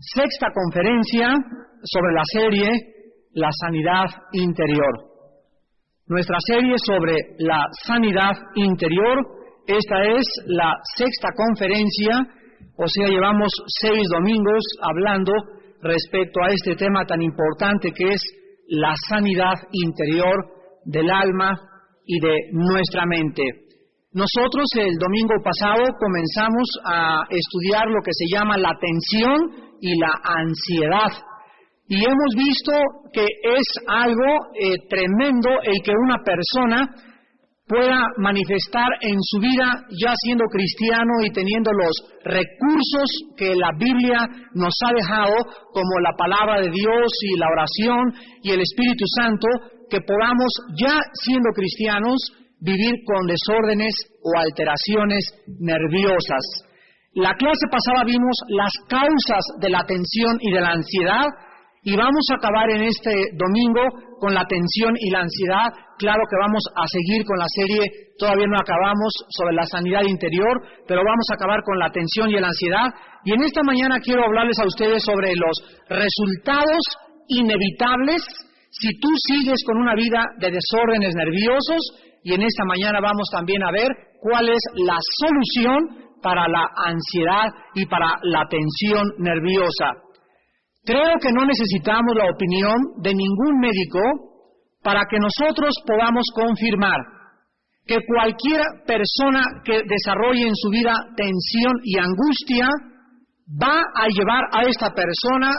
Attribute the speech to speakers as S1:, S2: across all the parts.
S1: Sexta conferencia sobre la serie La Sanidad Interior. Nuestra serie sobre la sanidad interior, esta es la sexta conferencia, o sea, llevamos 6 domingos hablando respecto a este tema tan importante que es la sanidad interior del alma y de nuestra mente. Nosotros el domingo pasado comenzamos a estudiar lo que se llama la tensión y la ansiedad. Y hemos visto que es algo tremendo el que una persona pueda manifestar en su vida, ya siendo cristiano y teniendo los recursos que la Biblia nos ha dejado, como la palabra de Dios y la oración y el Espíritu Santo, que podamos, ya siendo cristianos, vivir con desórdenes o alteraciones nerviosas. La clase pasada vimos las causas de la tensión y de la ansiedad, y vamos a acabar en este domingo con la tensión y la ansiedad. Claro que vamos a seguir con la serie, todavía no acabamos, sobre la sanidad interior, pero vamos a acabar con la tensión y la ansiedad. Y en esta mañana quiero hablarles a ustedes sobre los resultados inevitables si tú sigues con una vida de desórdenes nerviosos, y en esta mañana vamos también a ver cuál es la solución para la ansiedad y para la tensión nerviosa. Creo que no necesitamos la opinión de ningún médico para que nosotros podamos confirmar que cualquier persona que desarrolle en su vida tensión y angustia va a llevar a esta persona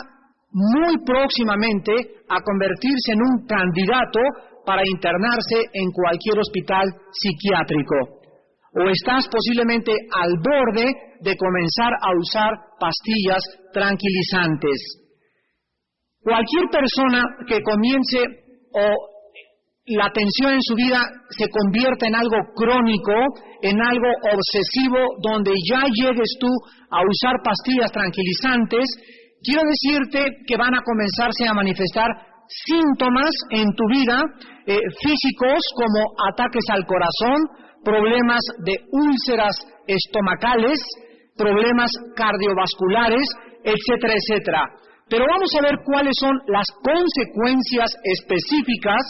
S1: muy próximamente a convertirse en un candidato para internarse en cualquier hospital psiquiátrico. O estás posiblemente al borde de comenzar a usar pastillas tranquilizantes. Cualquier persona que comience o la tensión en su vida se convierta en algo crónico, en algo obsesivo, donde ya llegues tú a usar pastillas tranquilizantes, quiero decirte que van a comenzarse a manifestar síntomas en tu vida físicos como ataques al corazón, problemas de úlceras estomacales, problemas cardiovasculares, etcétera, etcétera. Pero vamos a ver cuáles son las consecuencias específicas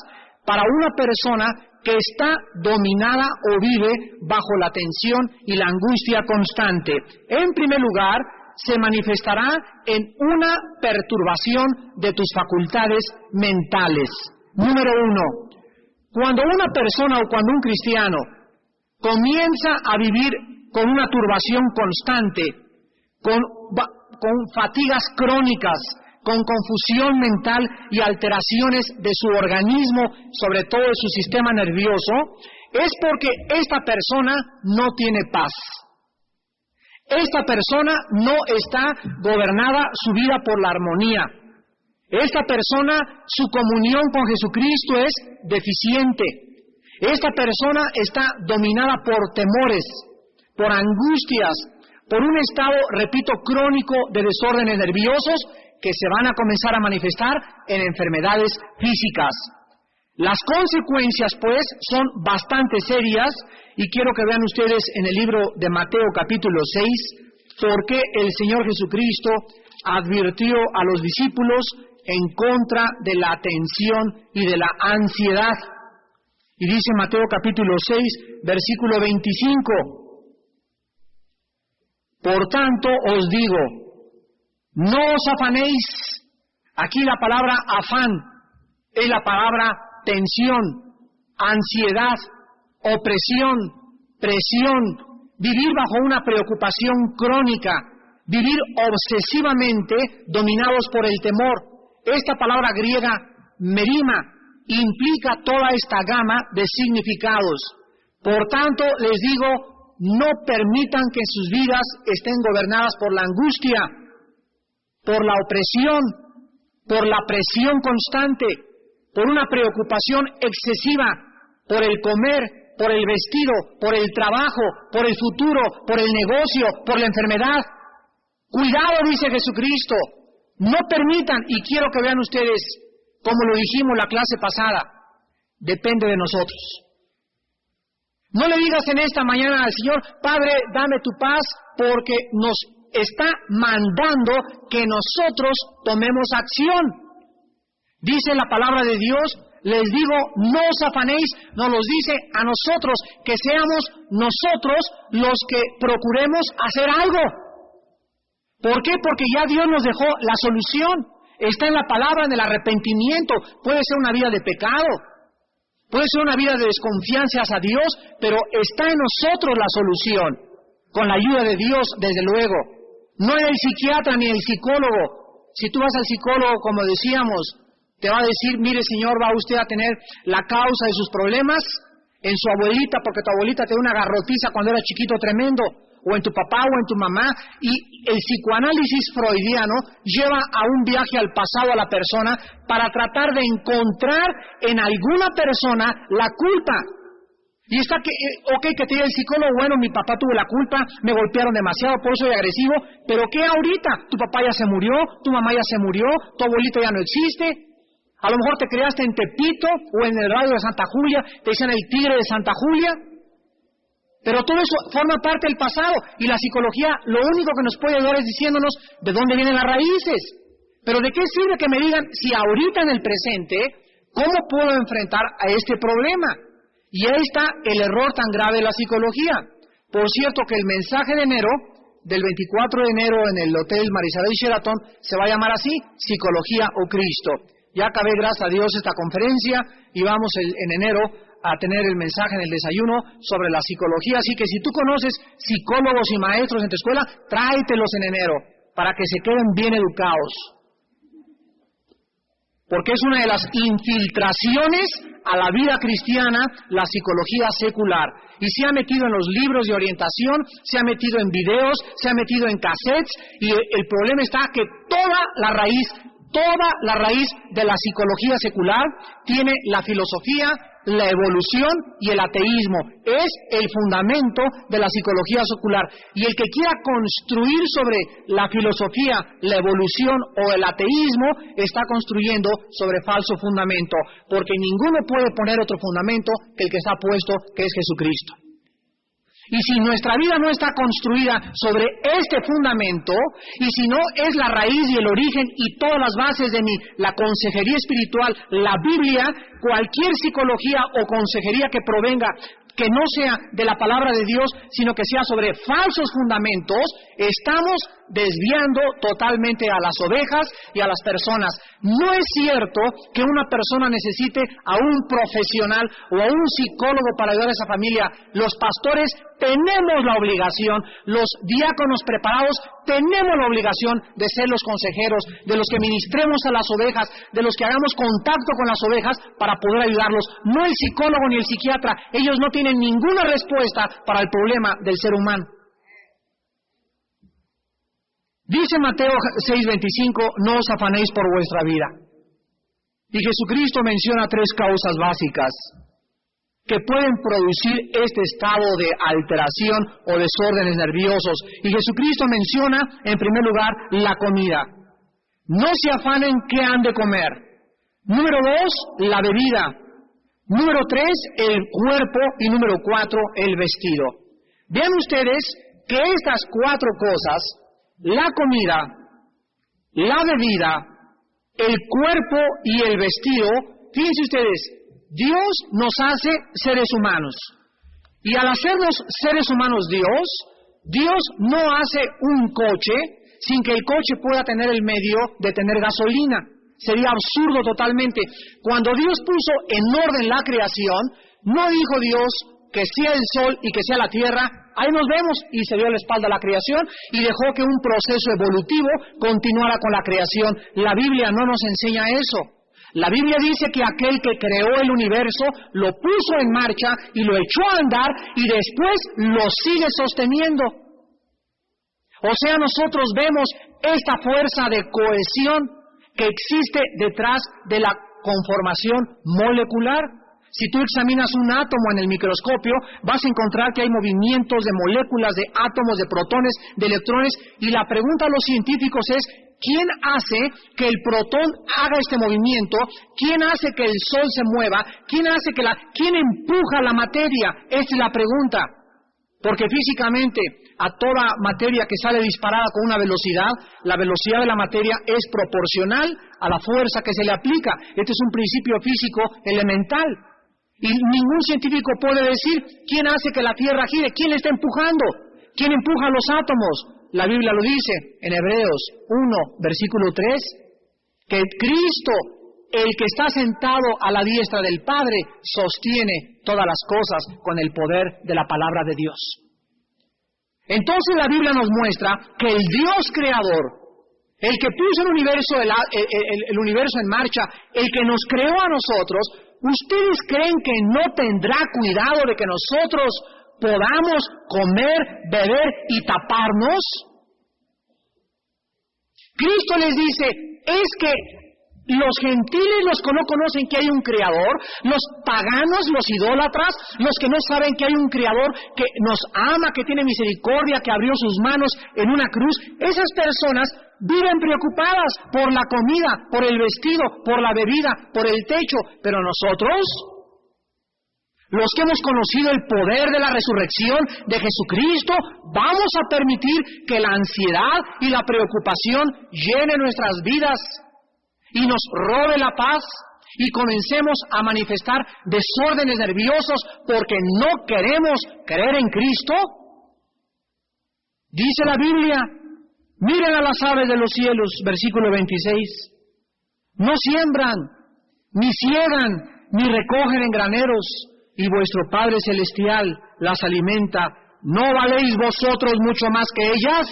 S1: para una persona que está dominada o vive bajo la tensión y la angustia constante. En primer lugar, se manifestará en una perturbación de tus facultades mentales. Número 1, cuando una persona o cuando un cristiano comienza a vivir con una turbación constante, con fatigas crónicas, con confusión mental y alteraciones de su organismo, sobre todo de su sistema nervioso, es porque esta persona no tiene paz. Esta persona no está gobernada su vida por la armonía. Esta persona, su comunión con Jesucristo es deficiente. Esta persona está dominada por temores, por angustias, por un estado, repito, crónico de desórdenes nerviosos que se van a comenzar a manifestar en enfermedades físicas. Las consecuencias, pues, son bastante serias, y quiero que vean ustedes en el libro de Mateo capítulo 6, por qué el Señor Jesucristo advirtió a los discípulos en contra de la tensión y de la ansiedad. Y dice Mateo capítulo 6, versículo 25, por tanto os digo, no os afanéis. Aquí la palabra afán es la palabra tensión, ansiedad, opresión, presión, vivir bajo una preocupación crónica, vivir obsesivamente dominados por el temor. Esta palabra griega, merima, implica toda esta gama de significados. Por tanto, les digo, no permitan que sus vidas estén gobernadas por la angustia, por la opresión, por la presión constante, por una preocupación excesiva, por el comer, por el vestido, por el trabajo, por el futuro, por el negocio, por la enfermedad. Cuidado, dice Jesucristo, no permitan, y quiero que vean ustedes, como lo dijimos la clase pasada, depende de nosotros. No le digas en esta mañana al Señor, Padre, dame tu paz, porque nos está mandando que nosotros tomemos acción. Dice la palabra de Dios, les digo, no os afanéis, nos los dice a nosotros, que seamos nosotros los que procuremos hacer algo. ¿Por qué? Porque ya Dios nos dejó la solución. Está en la palabra, en el arrepentimiento. Puede ser una vida de pecado, puede ser una vida de desconfianza hacia Dios, pero está en nosotros la solución, con la ayuda de Dios, desde luego. No en el psiquiatra ni el psicólogo. Si tú vas al psicólogo, como decíamos, te va a decir, mire señor, va usted a tener la causa de sus problemas en su abuelita, porque tu abuelita te dio una garrotiza cuando era chiquito tremendo, o en tu papá o en tu mamá, y el psicoanálisis freudiano lleva a un viaje al pasado a la persona para tratar de encontrar en alguna persona la culpa. Y está que, que te diga el psicólogo, bueno, mi papá tuvo la culpa, me golpearon demasiado, por eso soy agresivo, pero ¿qué ahorita? Tu papá ya se murió, tu mamá ya se murió, tu abuelito ya no existe. A lo mejor te criaste en Tepito o en el radio de Santa Julia, te dicen el tigre de Santa Julia. Pero todo eso forma parte del pasado, y la psicología lo único que nos puede ayudar es diciéndonos de dónde vienen las raíces. Pero ¿de qué sirve que me digan si ahorita en el presente, cómo puedo enfrentar a este problema? Y ahí está el error tan grave de la psicología. Por cierto que el mensaje de enero, del 24 de enero en el Hotel Marisabel Sheraton, se va a llamar así, Psicología o Cristo. Ya acabé, gracias a Dios, esta conferencia y vamos en enero a tener el mensaje en el desayuno sobre la psicología. Así que si tú conoces psicólogos y maestros en tu escuela, tráetelos en enero para que se queden bien educados. Porque es una de las infiltraciones a la vida cristiana, la psicología secular. Y se ha metido en los libros de orientación, se ha metido en videos, se ha metido en cassettes, y el problema está que toda la raíz de la psicología secular tiene la filosofía, la evolución y el ateísmo. Es el fundamento de la psicología secular. Y el que quiera construir sobre la filosofía, la evolución o el ateísmo, está construyendo sobre falso fundamento, porque ninguno puede poner otro fundamento que el que está puesto, que es Jesucristo. Y si nuestra vida no está construida sobre este fundamento, y si no es la raíz y el origen y todas las bases de la consejería espiritual, la Biblia, cualquier psicología o consejería que provenga, que no sea de la palabra de Dios, sino que sea sobre falsos fundamentos, estamos desviando totalmente a las ovejas y a las personas. No es cierto que una persona necesite a un profesional o a un psicólogo para ayudar a esa familia. Los pastores tenemos la obligación, los diáconos preparados tenemos la obligación de ser los consejeros, de los que ministremos a las ovejas, de los que hagamos contacto con las ovejas para poder ayudarlos. No el psicólogo ni el psiquiatra, ellos no tienen ninguna respuesta para el problema del ser humano. Dice Mateo 6:25, no os afanéis por vuestra vida. Y Jesucristo menciona tres causas básicas que pueden producir este estado de alteración o desórdenes nerviosos. Y Jesucristo menciona, en primer lugar, la comida. No se afanen qué han de comer. Número 2, la bebida. Número 3, el cuerpo. Y número 4, el vestido. Vean ustedes que estas cuatro cosas, la comida, la bebida, el cuerpo y el vestido, fíjense ustedes, Dios nos hace seres humanos. Y al hacernos seres humanos Dios no hace un coche sin que el coche pueda tener el medio de tener gasolina. Sería absurdo totalmente. Cuando Dios puso en orden la creación, no dijo Dios que sea el sol y que sea la tierra, ahí nos vemos, y se dio la espalda a la creación y dejó que un proceso evolutivo continuara con la creación. La Biblia no nos enseña eso. La Biblia dice que aquel que creó el universo lo puso en marcha y lo echó a andar y después lo sigue sosteniendo. O sea, nosotros vemos esta fuerza de cohesión que existe detrás de la conformación molecular. Si tú examinas un átomo en el microscopio, vas a encontrar que hay movimientos de moléculas, de átomos, de protones, de electrones, y la pregunta a los científicos es, ¿quién hace que el protón haga este movimiento? ¿Quién hace que el sol se mueva? ¿Quién empuja la materia? Esta es la pregunta. Porque físicamente, a toda materia que sale disparada con una velocidad, la velocidad de la materia es proporcional a la fuerza que se le aplica. Este es un principio físico elemental. Y ningún científico puede decir quién hace que la Tierra gire, quién le está empujando, quién empuja los átomos. La Biblia lo dice en Hebreos 1, versículo 3, que Cristo, el que está sentado a la diestra del Padre, sostiene todas las cosas con el poder de la palabra de Dios. Entonces la Biblia nos muestra que el Dios creador, el que puso el universo en marcha, el que nos creó a nosotros, ¿ustedes creen que no tendrá cuidado de que nosotros podamos comer, beber y taparnos? Cristo les dice, es que los gentiles, los que no conocen que hay un creador, los paganos, los idólatras, los que no saben que hay un creador que nos ama, que tiene misericordia, que abrió sus manos en una cruz, esas personas viven preocupadas por la comida, por el vestido, por la bebida, por el techo, pero nosotros, los que hemos conocido el poder de la resurrección de Jesucristo, vamos a permitir que la ansiedad y la preocupación llenen nuestras vidas y nos robe la paz y comencemos a manifestar desórdenes nerviosos porque no queremos creer en Cristo. Dice la Biblia, miren a las aves de los cielos, versículo 26, no siembran, ni ciegan, ni recogen en graneros, y vuestro Padre Celestial las alimenta. ¿No valéis vosotros mucho más que ellas?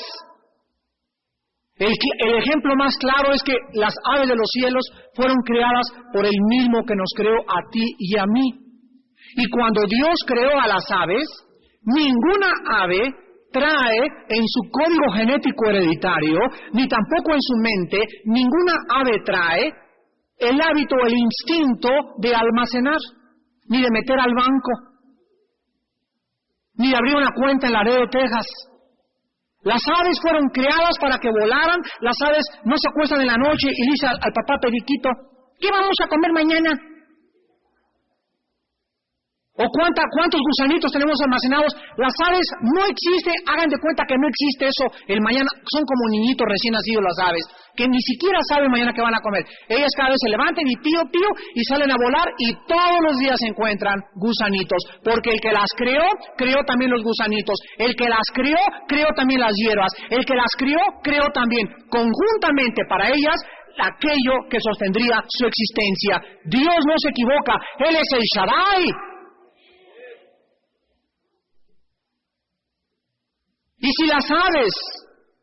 S1: El ejemplo más claro es que las aves de los cielos fueron creadas por el mismo que nos creó a ti y a mí. Y cuando Dios creó a las aves, ninguna ave trae en su código genético hereditario, ni tampoco en su mente, ninguna ave trae el hábito, el instinto de almacenar, ni de meter al banco, ni de abrir una cuenta en Laredo, Texas. Las aves fueron creadas para que volaran. Las aves no se acuestan en la noche y dicen al papá periquito, ¿qué vamos a comer mañana? ¿O cuántos gusanitos tenemos almacenados? Las aves no existen, hagan de cuenta que no existe eso. El mañana son como niñitos recién nacidos las aves, que ni siquiera saben mañana qué van a comer. Ellas cada vez se levantan y pío, pío, y salen a volar y todos los días se encuentran gusanitos. Porque el que las creó, creó también los gusanitos. El que las creó, creó también las hierbas. El que las creó también conjuntamente para ellas aquello que sostendría su existencia. Dios no se equivoca, Él es el Shaddai. Y si las aves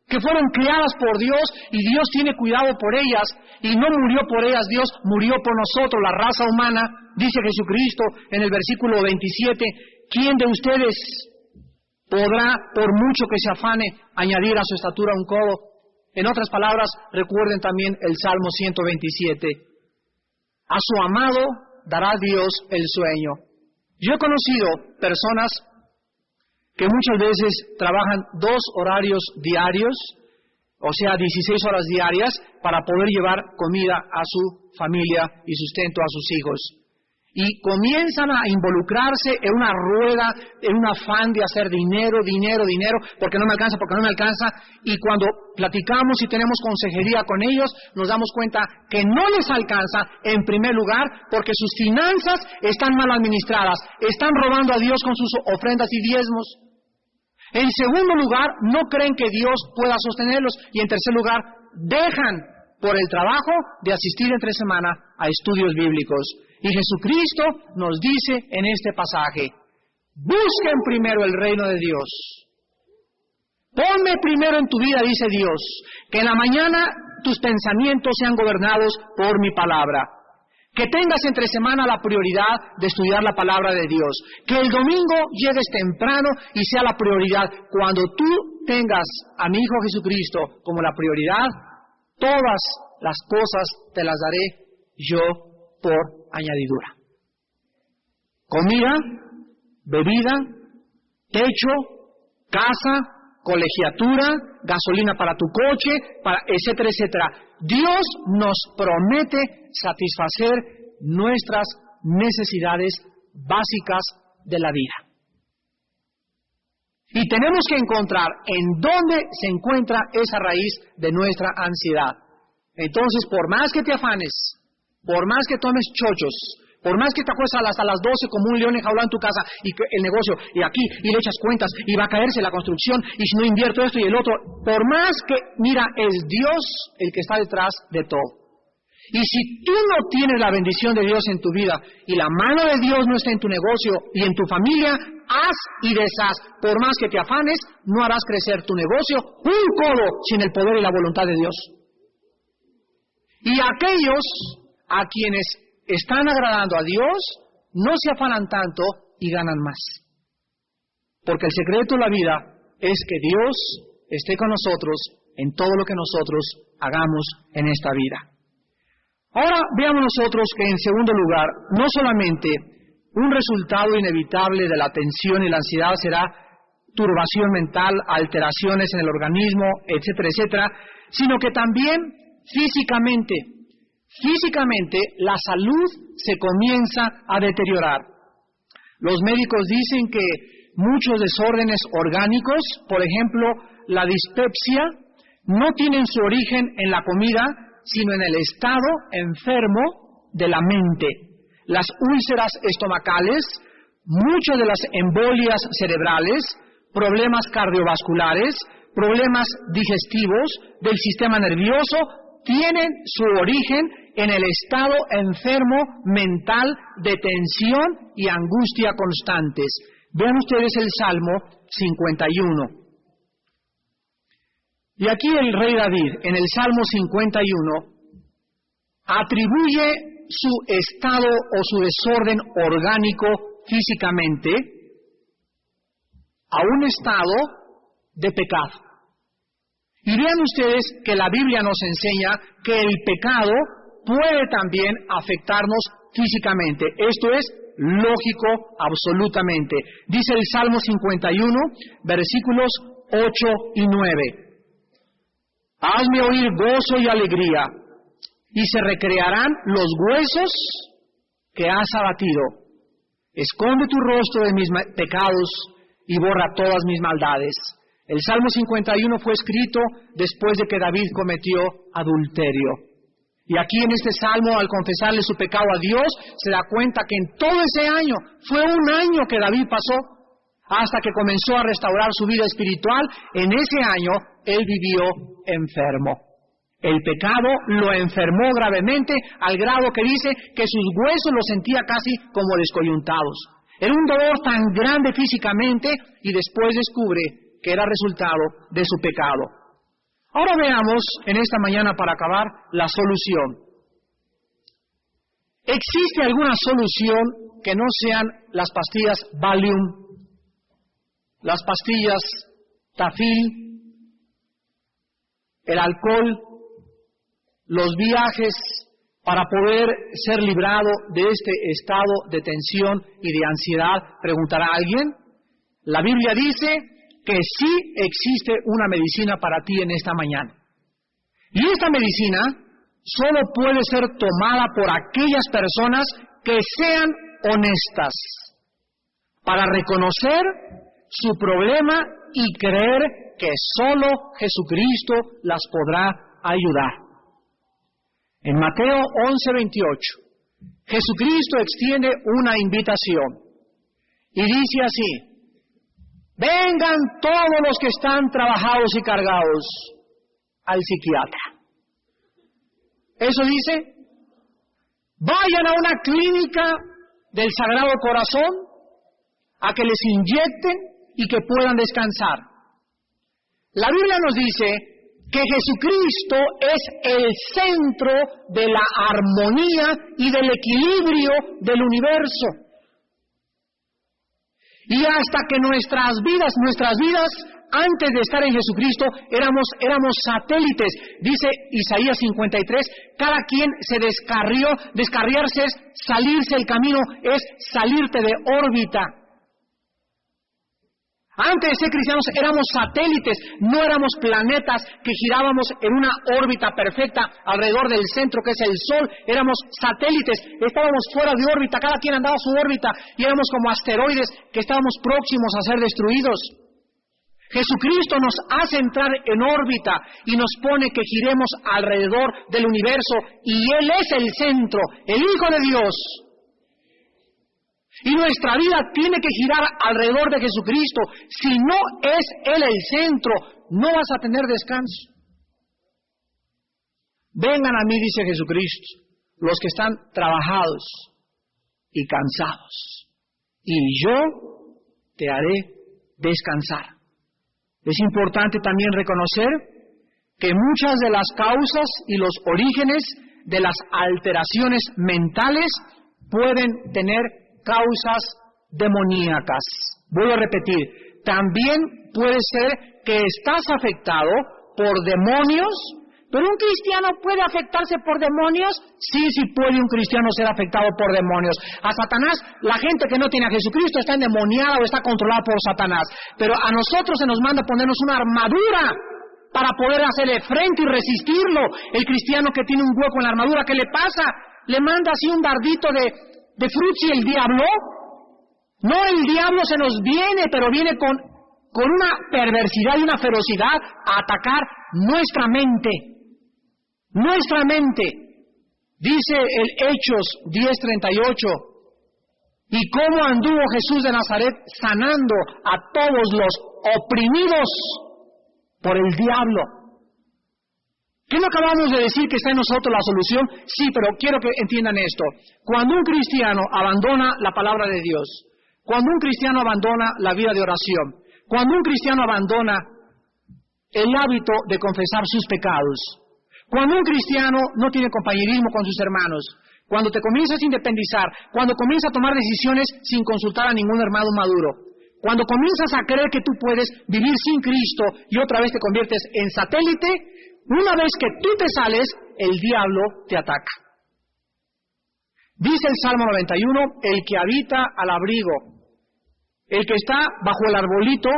S1: que fueron criadas por Dios y Dios tiene cuidado por ellas y no murió por ellas, Dios murió por nosotros, la raza humana, dice Jesucristo en el versículo 27, ¿quién de ustedes podrá, por mucho que se afane, añadir a su estatura un codo? En otras palabras, recuerden también el Salmo 127. A su amado dará Dios el sueño. Yo he conocido personas que muchas veces trabajan 2 horarios diarios, o sea, 16 horas diarias, para poder llevar comida a su familia y sustento a sus hijos. Y comienzan a involucrarse en una rueda, en un afán de hacer dinero, porque no me alcanza, y cuando platicamos y tenemos consejería con ellos, nos damos cuenta que no les alcanza, en primer lugar, porque sus finanzas están mal administradas, están robando a Dios con sus ofrendas y diezmos. En segundo lugar, no creen que Dios pueda sostenerlos. Y en tercer lugar, dejan por el trabajo de asistir entre semana a estudios bíblicos. Y Jesucristo nos dice en este pasaje, busquen primero el reino de Dios. Ponme primero en tu vida, dice Dios, que en la mañana tus pensamientos sean gobernados por mi palabra. Que tengas entre semana la prioridad de estudiar la palabra de Dios. Que el domingo llegues temprano y sea la prioridad. Cuando tú tengas a mi Hijo Jesucristo como la prioridad, todas las cosas te las daré yo por añadidura. Comida, bebida, techo, casa, colegiatura, gasolina para tu coche, etcétera, etcétera. Dios nos promete satisfacer nuestras necesidades básicas de la vida. Y tenemos que encontrar en dónde se encuentra esa raíz de nuestra ansiedad. Entonces, por más que te afanes, por más que tomes chochos, por más que te acuestas hasta las 12 como un león enjaulado en tu casa, y el negocio, y aquí, y le echas cuentas, y va a caerse la construcción, y si no invierto esto y el otro, por más que, mira, es Dios el que está detrás de todo. Y si tú no tienes la bendición de Dios en tu vida, y la mano de Dios no está en tu negocio y en tu familia, haz y deshaz. Por más que te afanes, no harás crecer tu negocio un codo sin el poder y la voluntad de Dios. Y aquellos a quienes están agradando a Dios, no se afanan tanto y ganan más. Porque el secreto de la vida es que Dios esté con nosotros en todo lo que nosotros hagamos en esta vida. Ahora veamos nosotros que en segundo lugar, no solamente un resultado inevitable de la tensión y la ansiedad será turbación mental, alteraciones en el organismo, etcétera, etcétera, sino que también físicamente la salud se comienza a deteriorar. Los médicos dicen que muchos desórdenes orgánicos, por ejemplo, la dispepsia, no tienen su origen en la comida, sino en el estado enfermo de la mente. Las úlceras estomacales, muchas de las embolias cerebrales, problemas cardiovasculares, problemas digestivos del sistema nervioso, tienen su origen en el estado enfermo mental de tensión y angustia constantes. Vean ustedes el Salmo 51. Y aquí el rey David, en el Salmo 51, atribuye su estado o su desorden orgánico físicamente a un estado de pecado. Y vean ustedes que la Biblia nos enseña que el pecado puede también afectarnos físicamente. Esto es lógico absolutamente. Dice el Salmo 51, versículos 8 y 9. Hazme oír gozo y alegría, y se recrearán los huesos que has abatido. Esconde tu rostro de mis pecados y borra todas mis maldades. El Salmo 51 fue escrito después de que David cometió adulterio. Y aquí en este Salmo, al confesarle su pecado a Dios, se da cuenta que en todo ese año, fue un año que David pasó, hasta que comenzó a restaurar su vida espiritual. En ese año, él vivió enfermo. El pecado lo enfermó gravemente, al grado que dice que sus huesos los sentía casi como descoyuntados. Era un dolor tan grande físicamente, y después descubre que era resultado de su pecado. Ahora veamos, en esta mañana para acabar, la solución. ¿Existe alguna solución que no sean las pastillas Valium, las pastillas Tafil, el alcohol, los viajes, para poder ser librado de este estado de tensión y de ansiedad? Preguntará alguien. La Biblia dice que sí existe una medicina para ti en esta mañana. Y esta medicina solo puede ser tomada por aquellas personas que sean honestas, para reconocer su problema y creer que solo Jesucristo las podrá ayudar. En Mateo 11:28, Jesucristo extiende una invitación y dice así: vengan todos los que están trabajados y cargados al psiquiatra. Eso dice, vayan a una clínica del Sagrado Corazón a que les inyecten y que puedan descansar. La Biblia nos dice que Jesucristo es el centro de la armonía y del equilibrio del universo. Y hasta que nuestras vidas, antes de estar en Jesucristo, éramos satélites. Dice Isaías 53, cada quien se descarrió. Descarriarse es salirse del camino, es salirte de órbita. Antes de ser cristianos éramos satélites, no éramos planetas que girábamos en una órbita perfecta alrededor del centro que es el Sol. Éramos satélites, estábamos fuera de órbita, cada quien andaba a su órbita y éramos como asteroides que estábamos próximos a ser destruidos. Jesucristo nos hace entrar en órbita y nos pone que giremos alrededor del universo y Él es el centro, el Hijo de Dios. Y nuestra vida tiene que girar alrededor de Jesucristo. Si no es Él el centro, no vas a tener descanso. Vengan a mí, dice Jesucristo, los que están trabajados y cansados, y yo te haré descansar. Es importante también reconocer que muchas de las causas y los orígenes de las alteraciones mentales pueden tener causas demoníacas. Voy a repetir, también puede ser que estás afectado por demonios. ¿Pero un cristiano puede afectarse por demonios? Sí, sí puede un cristiano ser afectado por demonios. A Satanás, la gente que no tiene a Jesucristo está endemoniada o está controlada por Satanás. Pero a nosotros se nos manda ponernos una armadura para poder hacerle frente y resistirlo. El cristiano que tiene un hueco en la armadura, ¿qué le pasa? ¿Le manda así un dardito de frutzi el diablo? No, el diablo se nos viene, pero viene con una perversidad y una ferocidad a atacar nuestra mente. Nuestra mente, dice el Hechos 10:38, y cómo anduvo Jesús de Nazaret sanando a todos los oprimidos por el diablo. ¿Qué no acabamos de decir que está en nosotros la solución? Sí, pero quiero que entiendan esto. Cuando un cristiano abandona la palabra de Dios, cuando un cristiano abandona la vida de oración, cuando un cristiano abandona el hábito de confesar sus pecados, cuando un cristiano no tiene compañerismo con sus hermanos, cuando te comienzas a independizar, cuando comienzas a tomar decisiones sin consultar a ningún hermano maduro, cuando comienzas a creer que tú puedes vivir sin Cristo y otra vez te conviertes en satélite, una vez que tú te sales, el diablo te ataca. Dice el Salmo 91, el que habita al abrigo, el que está bajo el arbolito,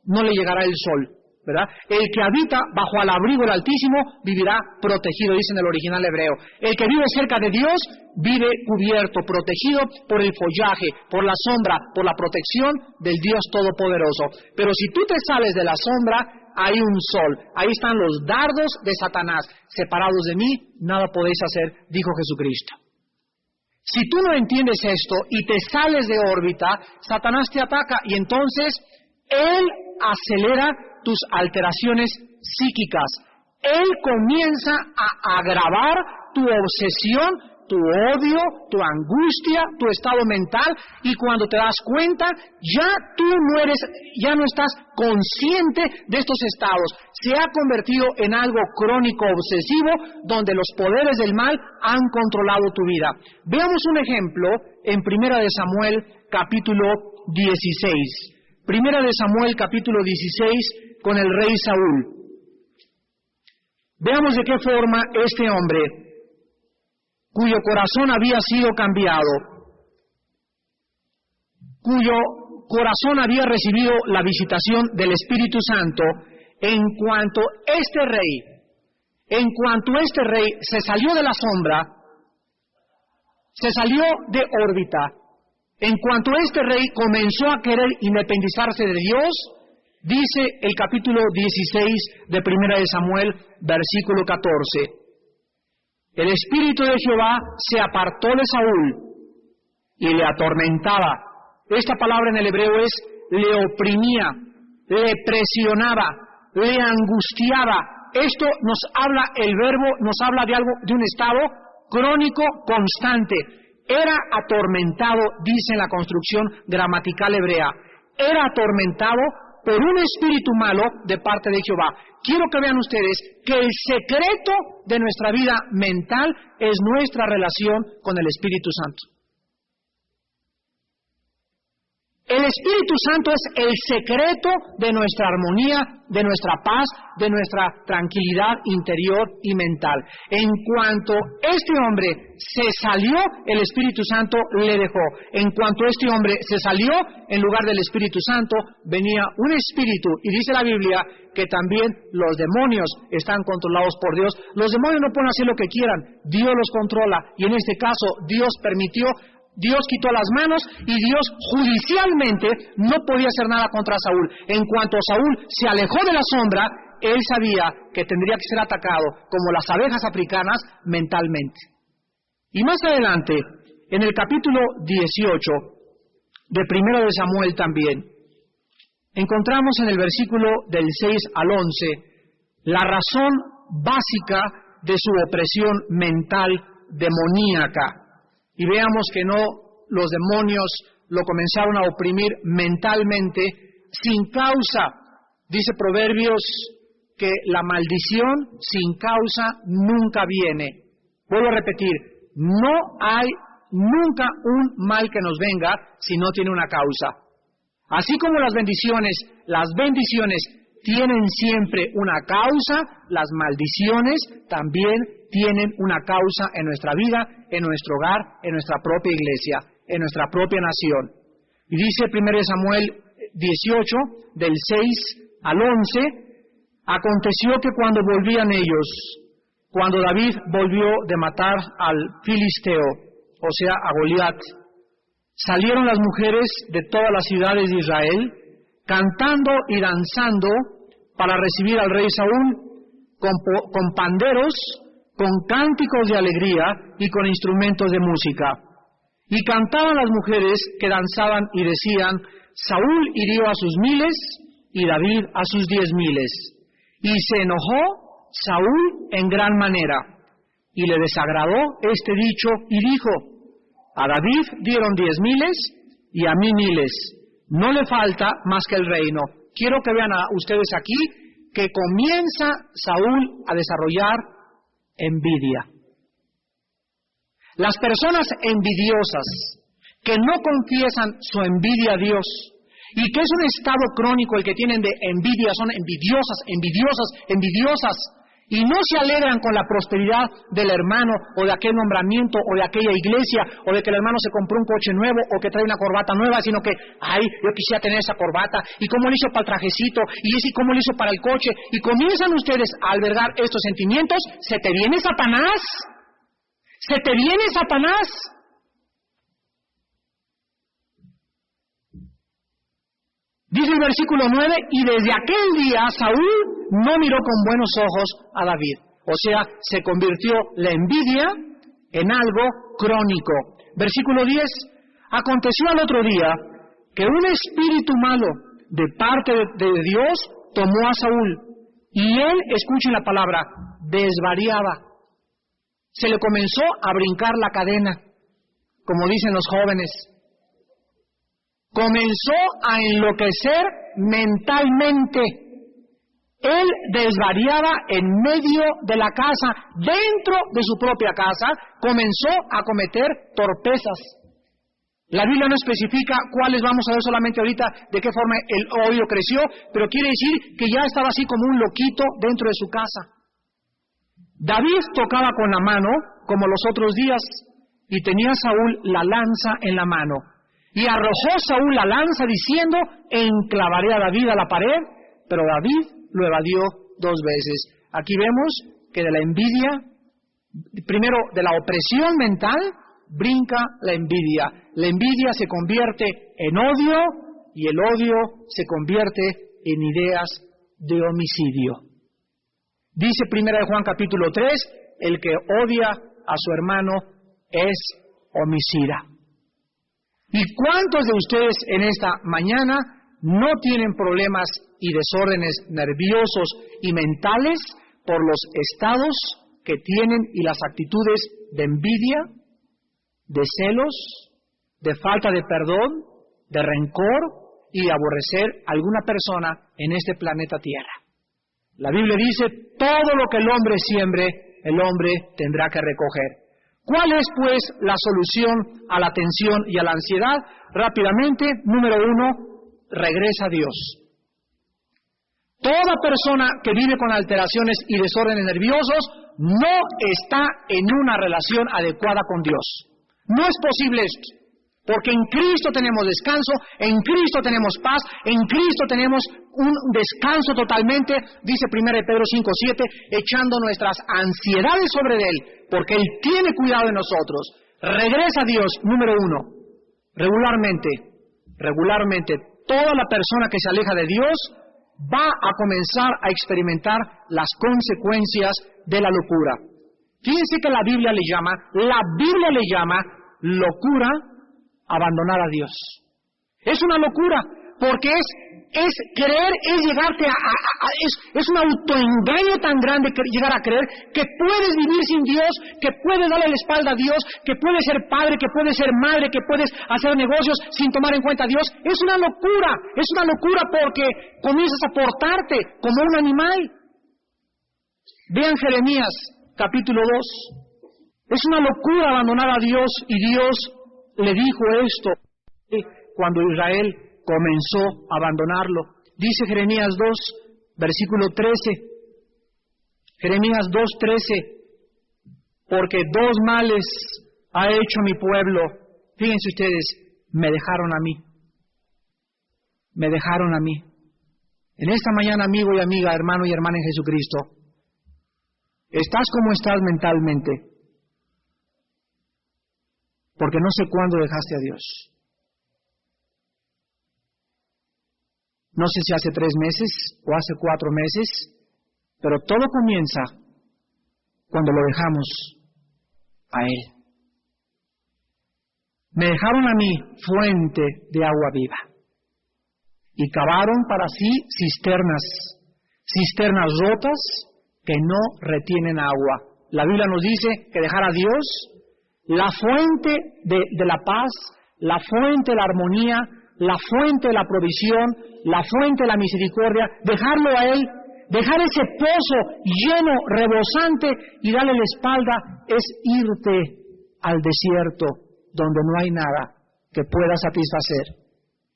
S1: no le llegará el sol. ¿Verdad? El que habita bajo el abrigo del Altísimo vivirá protegido, dice en el original hebreo. El que vive cerca de Dios vive cubierto, protegido por el follaje, por la sombra, por la protección del Dios Todopoderoso. Pero si tú te sales de la sombra, hay un sol. Ahí están los dardos de Satanás. Separados de mí, nada podéis hacer, dijo Jesucristo. Si tú no entiendes esto y te sales de órbita, Satanás te ataca y entonces él acelera tus alteraciones psíquicas. Él comienza a agravar tu obsesión, tu odio, tu angustia, tu estado mental, y cuando te das cuenta, ya no estás consciente de estos estados. Se ha convertido en algo crónico obsesivo, donde los poderes del mal han controlado tu vida. Veamos un ejemplo en 1 de Samuel, capítulo 16. 1 de Samuel, capítulo 16, con el rey Saúl. Veamos de qué forma este hombre, cuyo corazón había sido cambiado, cuyo corazón había recibido la visitación del Espíritu Santo, en cuanto este rey se salió de la sombra, se salió de órbita, en cuanto este rey comenzó a querer independizarse de Dios, dice el capítulo 16 de 1 de Samuel, versículo 14. El Espíritu de Jehová se apartó de Saúl y le atormentaba. Esta palabra en el hebreo es le oprimía, le presionaba, le angustiaba. Esto el verbo nos habla de algo, de un estado crónico constante. Era atormentado, dice en la construcción gramatical hebrea. Era atormentado por un espíritu malo de parte de Jehová. Quiero que vean ustedes que el secreto de nuestra vida mental es nuestra relación con el Espíritu Santo. El Espíritu Santo es el secreto de nuestra armonía, de nuestra paz, de nuestra tranquilidad interior y mental. En cuanto este hombre se salió, el Espíritu Santo le dejó. En cuanto este hombre se salió, en lugar del Espíritu Santo, venía un espíritu. Y dice la Biblia que también los demonios están controlados por Dios. Los demonios no pueden hacer lo que quieran, Dios los controla. Y en este caso, Dios permitió Dios quitó las manos y Dios judicialmente no podía hacer nada contra Saúl. En cuanto Saúl se alejó de la sombra, él sabía que tendría que ser atacado como las abejas africanas mentalmente. Y más adelante, en el capítulo 18 de 1 de Samuel también, encontramos en el versículo del 6 al 11 la razón básica de su opresión mental demoníaca. Y veamos que no los demonios lo comenzaron a oprimir mentalmente sin causa. Dice Proverbios que la maldición sin causa nunca viene. Vuelvo a repetir, no hay nunca un mal que nos venga si no tiene una causa. Así como las bendiciones tienen siempre una causa, las maldiciones también tienen una causa en nuestra vida, en nuestro hogar, en nuestra propia iglesia, en nuestra propia nación. Y dice 1 Samuel 18, del 6 al 11, aconteció que cuando volvían ellos, cuando David volvió de matar al filisteo, o sea, a Goliat, salieron las mujeres de todas las ciudades de Israel, cantando y danzando para recibir al rey Saúl, con panderos, con cánticos de alegría y con instrumentos de música. Y cantaban las mujeres que danzaban y decían, Saúl hirió a sus 1000 y David a sus 10,000. Y se enojó Saúl en gran manera, y le desagradó este dicho, y dijo, a David dieron 10,000 y a mí 1000. No le falta más que el reino. Quiero que vean a ustedes aquí que comienza Saúl a desarrollar envidia. Las personas envidiosas que no confiesan su envidia a Dios y que es un estado crónico el que tienen de envidia, son envidiosas y no se alegran con la prosperidad del hermano o de aquel nombramiento o de aquella iglesia o de que el hermano se compró un coche nuevo o que trae una corbata nueva, sino que, ay, yo quisiera tener esa corbata y cómo le hizo para el trajecito y ese cómo le hizo para el coche, y comienzan ustedes a albergar estos sentimientos. Se te viene Satanás, se te viene Satanás. Dice el versículo 9, y desde aquel día Saúl no miró con buenos ojos a David. O sea, se convirtió la envidia en algo crónico. Versículo 10, aconteció al otro día que un espíritu malo de parte de Dios tomó a Saúl, y él, escuchen la palabra, desvariaba. Se le comenzó a brincar la cadena, como dicen los jóvenes. Comenzó a enloquecer mentalmente. Él desvariaba en medio de la casa, dentro de su propia casa, comenzó a cometer torpezas. La Biblia no especifica cuáles vamos a ver solamente ahorita, de qué forma el odio creció, pero quiere decir que ya estaba así como un loquito dentro de su casa. David tocaba con la mano, como los otros días, y tenía Saúl la lanza en la mano. Y arrojó Saúl la lanza diciendo, enclavaré a David a la pared, pero David lo evadió 2 veces. Aquí vemos que de la envidia, primero de la opresión mental, brinca la envidia. La envidia se convierte en odio y el odio se convierte en ideas de homicidio. Dice 1 de Juan capítulo 3, el que odia a su hermano es homicida. ¿Y cuántos de ustedes en esta mañana no tienen problemas y desórdenes nerviosos y mentales por los estados que tienen y las actitudes de envidia, de celos, de falta de perdón, de rencor y de aborrecer a alguna persona en este planeta Tierra? La Biblia dice, todo lo que el hombre siembre, el hombre tendrá que recoger. ¿Cuál es, pues, la solución a la tensión y a la ansiedad? Rápidamente, número 1, regresa a Dios. Toda persona que vive con alteraciones y desórdenes nerviosos no está en una relación adecuada con Dios. No es posible esto, porque en Cristo tenemos descanso, en Cristo tenemos paz, en Cristo tenemos un descanso totalmente, dice 1 Pedro 5:7, echando nuestras ansiedades sobre Él, porque Él tiene cuidado de nosotros. regresa a Dios, número uno, regularmente, toda la persona que se aleja de Dios va a comenzar a experimentar las consecuencias de la locura. Fíjense que la Biblia le llama locura abandonar a Dios. Es una locura, porque es creer, es llegarte es un autoengaño tan grande llegar a creer que puedes vivir sin Dios, que puedes darle la espalda a Dios, que puedes ser padre, que puedes ser madre, que puedes hacer negocios sin tomar en cuenta a Dios. Es una locura porque comienzas a portarte como un animal. Vean Jeremías capítulo 2. Es una locura abandonar a Dios, y Dios le dijo esto cuando Israel comenzó a abandonarlo. Dice Jeremías 2, versículo 13. Jeremías 2:13. Porque dos males ha hecho mi pueblo. Fíjense ustedes, me dejaron a mí. En esta mañana, amigo y amiga, hermano y hermana en Jesucristo, ¿estás como estás mentalmente? Porque no sé cuándo dejaste a Dios. No sé si hace 3 meses o hace 4 meses, pero todo comienza cuando lo dejamos a Él. Me dejaron a mí fuente de agua viva, y cavaron para sí cisternas rotas que no retienen agua. La Biblia nos dice que dejar a Dios, la fuente de la paz, la fuente de la armonía, la fuente de la provisión, la fuente de la misericordia, dejarlo a Él, dejar ese pozo lleno, rebosante, y darle la espalda, es irte al desierto donde no hay nada que pueda satisfacer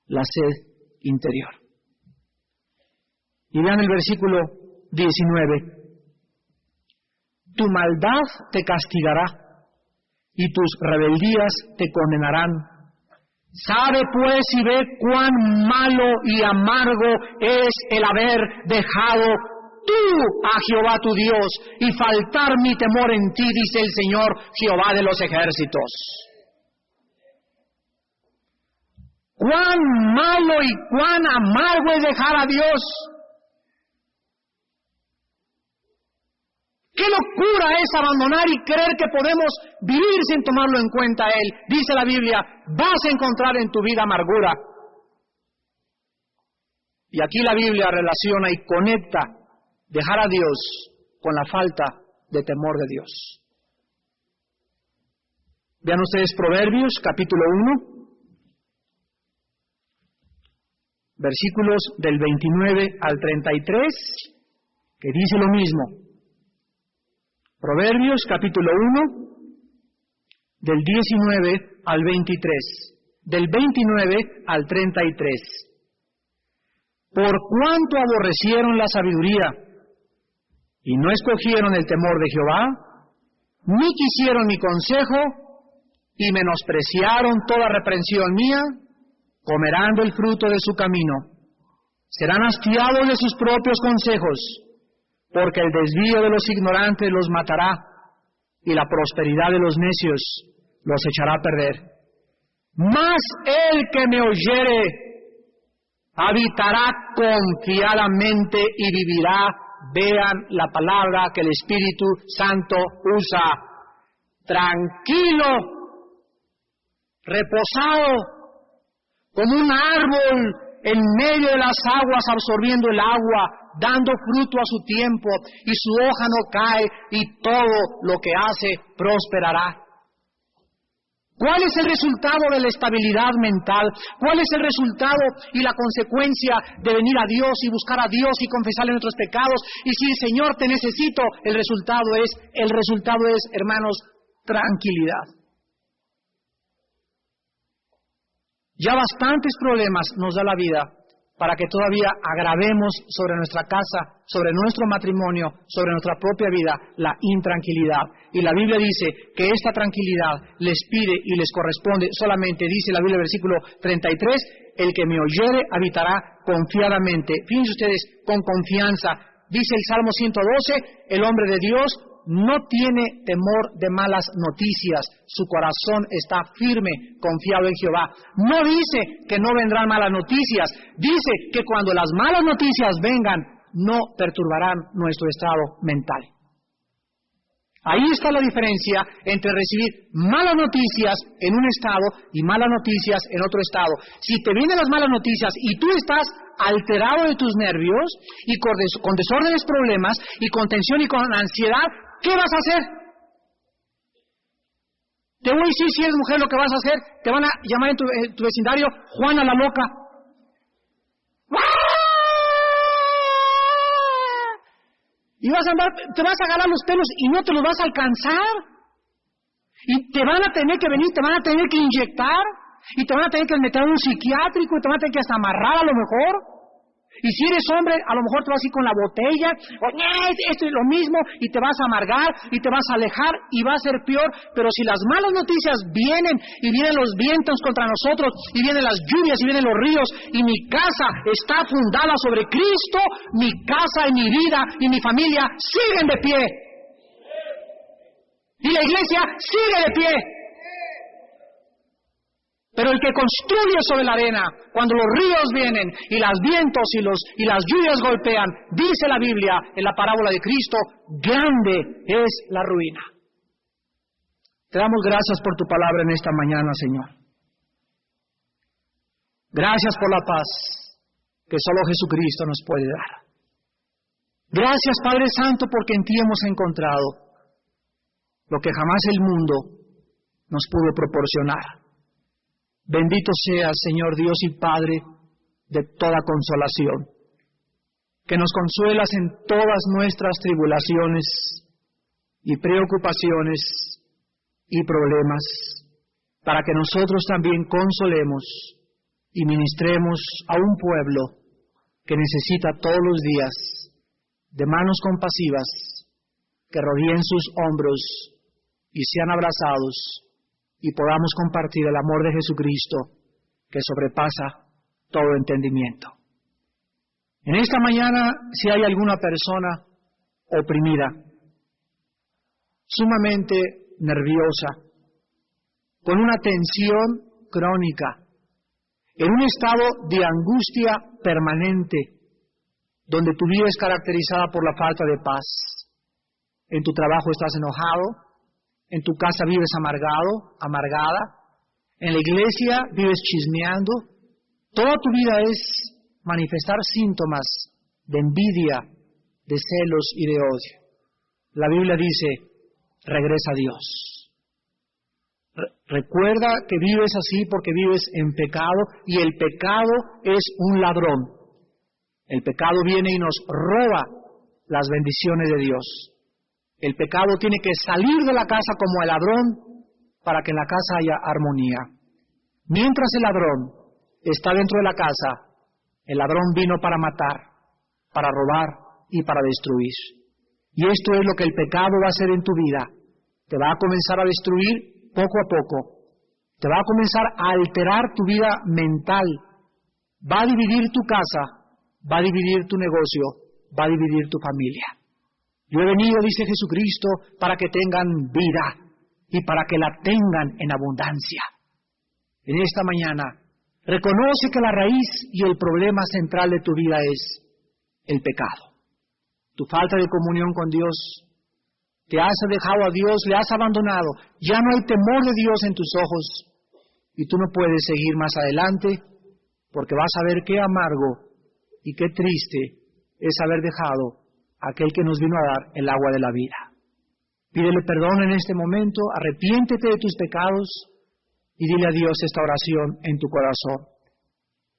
S1: la sed interior. Y vean el versículo 19. Tu maldad te castigará y tus rebeldías te condenarán. Sabe pues y ve cuán malo y amargo es el haber dejado tú a Jehová tu Dios y faltar mi temor en ti, dice el Señor Jehová de los ejércitos. Cuán malo y cuán amargo es dejar a Dios. ¡Qué locura es abandonar y creer que podemos vivir sin tomarlo en cuenta a Él! Dice la Biblia, vas a encontrar en tu vida amargura. Y aquí la Biblia relaciona y conecta dejar a Dios con la falta de temor de Dios. Vean ustedes Proverbios, capítulo 1, versículos del 29 al 33, que dice lo mismo. Proverbios capítulo 1, del 19 al 23, del 29 al 33. Por cuanto aborrecieron la sabiduría y no escogieron el temor de Jehová, ni quisieron mi consejo y menospreciaron toda reprensión mía, comerán del fruto de su camino, serán hastiados de sus propios consejos, porque el desvío de los ignorantes los matará, y la prosperidad de los necios los echará a perder. Mas el que me oyere habitará confiadamente y vivirá. Vean la palabra que el Espíritu Santo usa. Tranquilo, reposado, como un árbol en medio de las aguas, absorbiendo el agua, dando fruto a su tiempo, y su hoja no cae, y todo lo que hace prosperará. ¿Cuál es el resultado de la estabilidad mental? ¿Cuál es el resultado y la consecuencia de venir a Dios y buscar a Dios y confesarle nuestros pecados y decir, Señor, te necesito? El resultado es, hermanos, tranquilidad. Ya bastantes problemas nos da la vida para que todavía agravemos sobre nuestra casa, sobre nuestro matrimonio, sobre nuestra propia vida, la intranquilidad. Y la Biblia dice que esta tranquilidad les pide y les corresponde solamente, dice la Biblia, versículo 33, el que me oyere habitará confiadamente. Fíjense ustedes, con confianza. Dice el Salmo 112, el hombre de Dios no tiene temor de malas noticias. Su corazón está firme, confiado en Jehová. No dice que no vendrán malas noticias. Dice que cuando las malas noticias vengan, no perturbarán nuestro estado mental. Ahí está la diferencia entre recibir malas noticias en un estado y malas noticias en otro estado. Si te vienen las malas noticias y tú estás alterado de tus nervios y con desórdenes, problemas y con tensión y con ansiedad, ¿qué vas a hacer? Te voy a decir, si eres mujer, lo que vas a hacer, te van a llamar en tu vecindario Juana la loca. Y vas a andar, te vas a agarrar los pelos y no te los vas a alcanzar. Y te van a tener que venir, te van a tener que inyectar. Y te van a tener que meter en un psiquiátrico y te van a tener que hasta amarrar a lo mejor. Y si eres hombre, a lo mejor te vas a ir con la botella, esto es lo mismo, y te vas a amargar, y te vas a alejar, y va a ser peor. Pero si las malas noticias vienen, y vienen los vientos contra nosotros, y vienen las lluvias, y vienen los ríos, y mi casa está fundada sobre Cristo, mi casa y mi vida y mi familia siguen de pie. Y la iglesia sigue de pie. Pero el que construye sobre la arena, cuando los ríos vienen y los vientos y las lluvias golpean, dice la Biblia en la parábola de Cristo, grande es la ruina. Te damos gracias por tu palabra en esta mañana, Señor. Gracias por la paz que solo Jesucristo nos puede dar. Gracias, Padre Santo, porque en ti hemos encontrado lo que jamás el mundo nos pudo proporcionar. Bendito seas, Señor Dios y Padre de toda consolación, que nos consuelas en todas nuestras tribulaciones y preocupaciones y problemas, para que nosotros también consolemos y ministremos a un pueblo que necesita todos los días de manos compasivas que rodeen sus hombros y sean abrazados, y podamos compartir el amor de Jesucristo que sobrepasa todo entendimiento. En esta mañana, si hay alguna persona oprimida, sumamente nerviosa, con una tensión crónica, en un estado de angustia permanente, donde tu vida es caracterizada por la falta de paz, en tu trabajo estás enojado, en tu casa vives amargado, amargada, en la iglesia vives chismeando, toda tu vida es manifestar síntomas de envidia, de celos y de odio. La Biblia dice, regresa a Dios. Recuerda que vives así porque vives en pecado y el pecado es un ladrón. El pecado viene y nos roba las bendiciones de Dios. El pecado tiene que salir de la casa como el ladrón para que en la casa haya armonía. Mientras el ladrón está dentro de la casa, el ladrón vino para matar, para robar y para destruir. Y esto es lo que el pecado va a hacer en tu vida. Te va a comenzar a destruir poco a poco. Te va a comenzar a alterar tu vida mental. Va a dividir tu casa, va a dividir tu negocio, va a dividir tu familia. Yo he venido, dice Jesucristo, para que tengan vida y para que la tengan en abundancia. En esta mañana, reconoce que la raíz y el problema central de tu vida es el pecado. Tu falta de comunión con Dios. Te has dejado a Dios, le has abandonado. Ya no hay temor de Dios en tus ojos. Y tú no puedes seguir más adelante porque vas a ver qué amargo y qué triste es haber dejado aquel que nos vino a dar el agua de la vida. Pídele perdón en este momento, arrepiéntete de tus pecados y dile a Dios esta oración en tu corazón.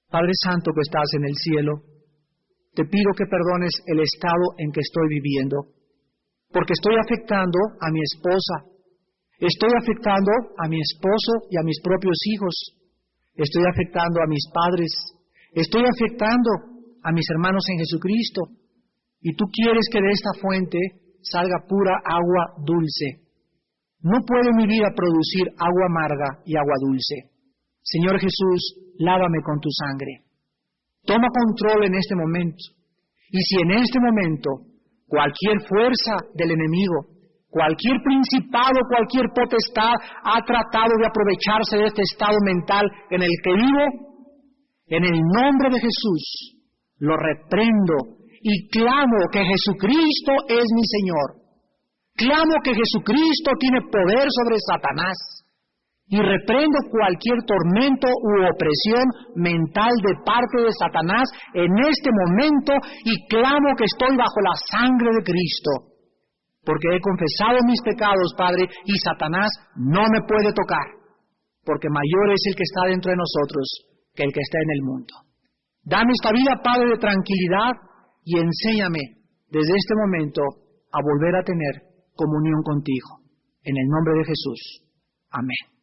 S1: Padre Santo que estás en el cielo, te pido que perdones el estado en que estoy viviendo, porque estoy afectando a mi esposa, estoy afectando a mi esposo y a mis propios hijos, estoy afectando a mis padres, estoy afectando a mis hermanos en Jesucristo. Y tú quieres que de esta fuente salga pura agua dulce. No puede mi vida producir agua amarga y agua dulce. Señor Jesús, lávame con tu sangre. Toma control en este momento. Y si en este momento cualquier fuerza del enemigo Cualquier principado, cualquier potestad ha tratado de aprovecharse de este estado mental en el que vivo. En el nombre de Jesús lo reprendo y clamo que Jesucristo es mi Señor. Clamo que Jesucristo tiene poder sobre Satanás y reprendo cualquier tormento u opresión mental de parte de Satanás en este momento y clamo que estoy bajo la sangre de Cristo. Porque he confesado mis pecados, Padre, y Satanás no me puede tocar, porque mayor es el que está dentro de nosotros que el que está en el mundo. Dame esta vida, Padre, de tranquilidad, y enséñame desde este momento a volver a tener comunión contigo. En el nombre de Jesús. Amén.